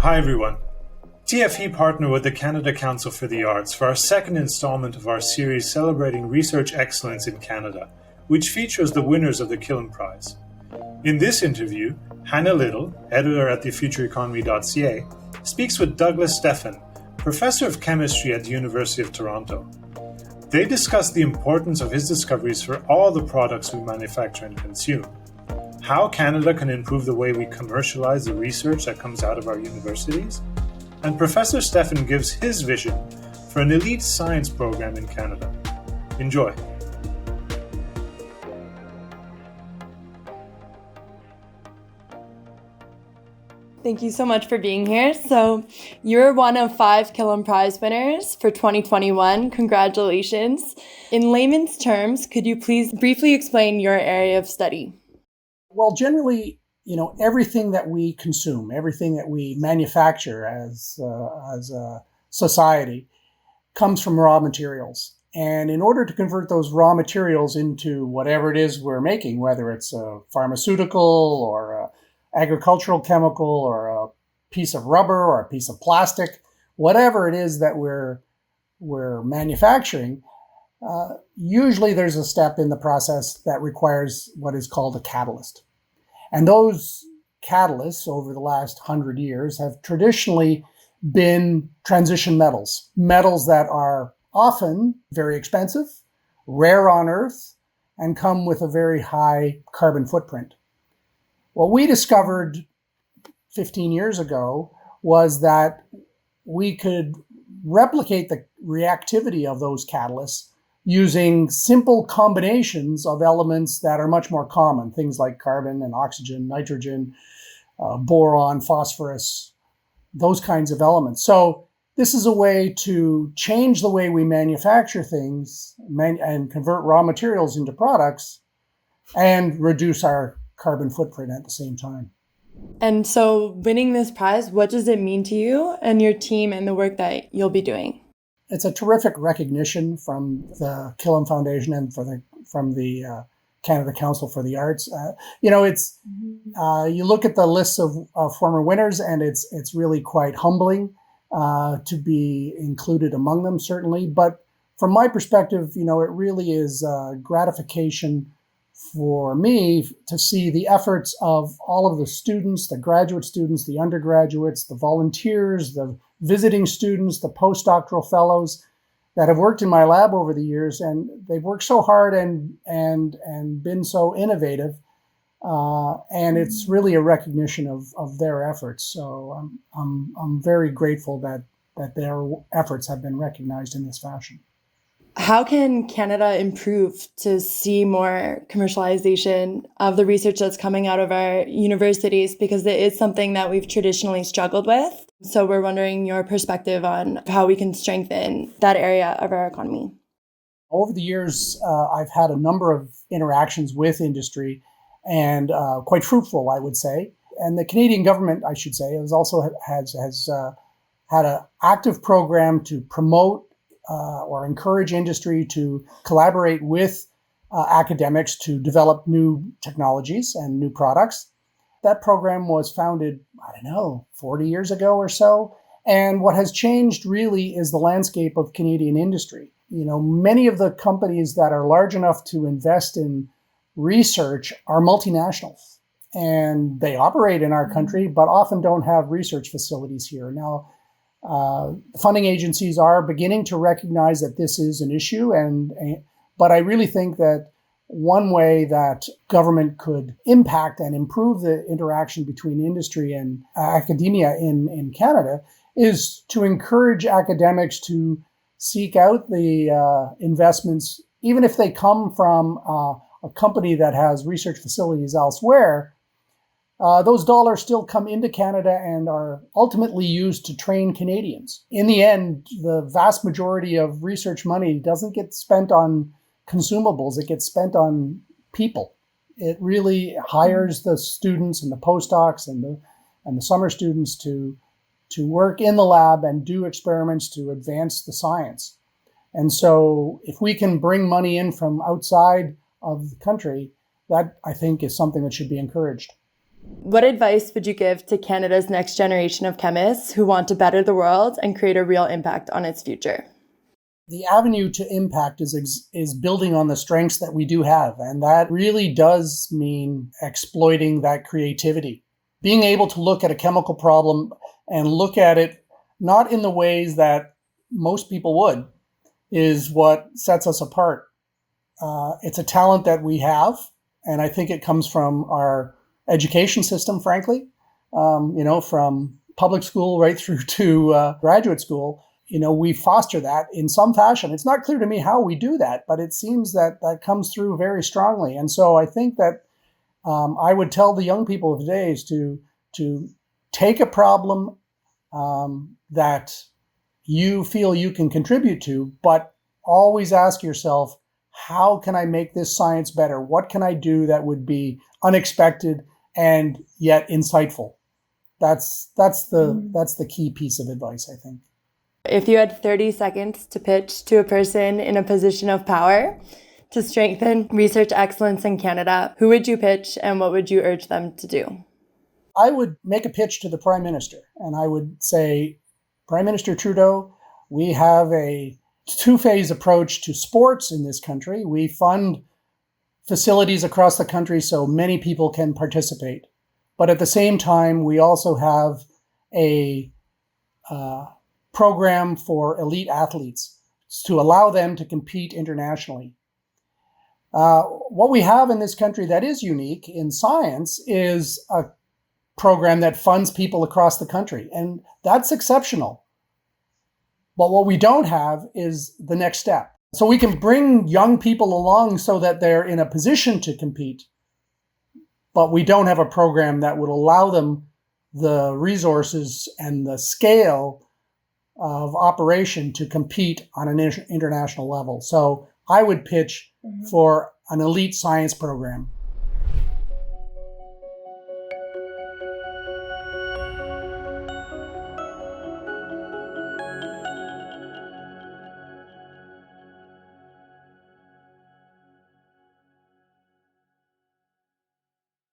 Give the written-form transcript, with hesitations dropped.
Hi everyone. TFE partner with the Canada Council for the Arts for our second installment of our series celebrating research excellence in Canada, which features the winners of the Killam Prize. In this interview, Hannah Little, editor at TheFutureEconomy.ca, speaks with Douglas Stephan, professor of chemistry at the University of Toronto. They discuss the importance of his discoveries for all the products we manufacture and consume, how Canada can improve the way we commercialize the research that comes out of our universities, and Professor Stephan gives his vision for an elite science program in Canada. Enjoy. Thank you so much for being here. So you're one of 5 Killam Prize winners for 2021. Congratulations. In layman's terms, could you please briefly explain your area of study? Well, generally, everything that we consume, everything that we manufacture as a society comes from raw materials. And in order to convert those raw materials into whatever it is we're making, whether it's a pharmaceutical or a agricultural chemical or a piece of rubber or a piece of plastic, whatever it is that we're manufacturing, usually there's a step in the process that requires what is called a catalyst. And those catalysts over the last 100 years have traditionally been transition metals, metals that are often very expensive, rare on Earth, and come with a very high carbon footprint. What we discovered 15 years ago was that we could replicate the reactivity of those catalysts using simple combinations of elements that are much more common, things like carbon and oxygen, nitrogen, boron, phosphorus, those kinds of elements. So this is a way to change the way we manufacture things and convert raw materials into products and reduce our carbon footprint at the same time. And so winning this prize, what does it mean to you and your team and the work that you'll be doing? It's a terrific recognition from the Killam Foundation and from the Canada Council for the Arts. You look at the lists of former winners, and it's really quite humbling to be included among them, certainly. But from my perspective, it really is gratification for me to see the efforts of all of the students, the graduate students, the undergraduates, the volunteers, the visiting students, the postdoctoral fellows that have worked in my lab over the years, and they've worked so hard and been so innovative, and it's really a recognition of their efforts. So I'm very grateful that their efforts have been recognized in this fashion. How can Canada improve to see more commercialization of the research that's coming out of our universities? Because it is something that we've traditionally struggled with. So we're wondering your perspective on how we can strengthen that area of our economy. Over the years, I've had a number of interactions with industry, and quite fruitful, I would say. And the Canadian government, I should say, has had an active program to promote or encourage industry to collaborate with academics to develop new technologies and new products. That program was founded, 40 years ago or so. And what has changed really is the landscape of Canadian industry. Many of the companies that are large enough to invest in research are multinationals. And they operate in our country, but often don't have research facilities here. Now, funding agencies are beginning to recognize that this is an issue, but I really think that one way that government could impact and improve the interaction between industry and academia in Canada is to encourage academics to seek out the investments, even if they come from a company that has research facilities elsewhere. Those dollars still come into Canada and are ultimately used to train Canadians. In the end, the vast majority of research money doesn't get spent on consumables, it gets spent on people. It really hires the students and the postdocs and the summer students to work in the lab and do experiments to advance the science. And so if we can bring money in from outside of the country, that I think is something that should be encouraged. What advice would you give to Canada's next generation of chemists who want to better the world and create a real impact on its future? The avenue to impact is building on the strengths that we do have. And that really does mean exploiting that creativity. Being able to look at a chemical problem and look at it not in the ways that most people would is what sets us apart. It's a talent that we have, and I think it comes from our education system, frankly, from public school right through to graduate school. We foster that in some fashion. It's not clear to me how we do that, but it seems that that comes through very strongly. And so I think that I would tell the young people of today is to take a problem that you feel you can contribute to, but always ask yourself, how can I make this science better? What can I do that would be unexpected and yet insightful? That's the key piece of advice, I think. If you had 30 seconds to pitch to a person in a position of power to strengthen research excellence in Canada, who would you pitch and what would you urge them to do? I would make a pitch to the Prime Minister, and I would say, Prime Minister Trudeau, we have a two-phase approach to sports in this country. We fund facilities across the country so many people can participate. But at the same time, we also have a program for elite athletes to allow them to compete internationally. What we have in this country that is unique in science is a program that funds people across the country, and that's exceptional. But what we don't have is the next step. So we can bring young people along so that they're in a position to compete, but we don't have a program that would allow them the resources and the scale of operation to compete on an international level. So I would pitch for an elite science program.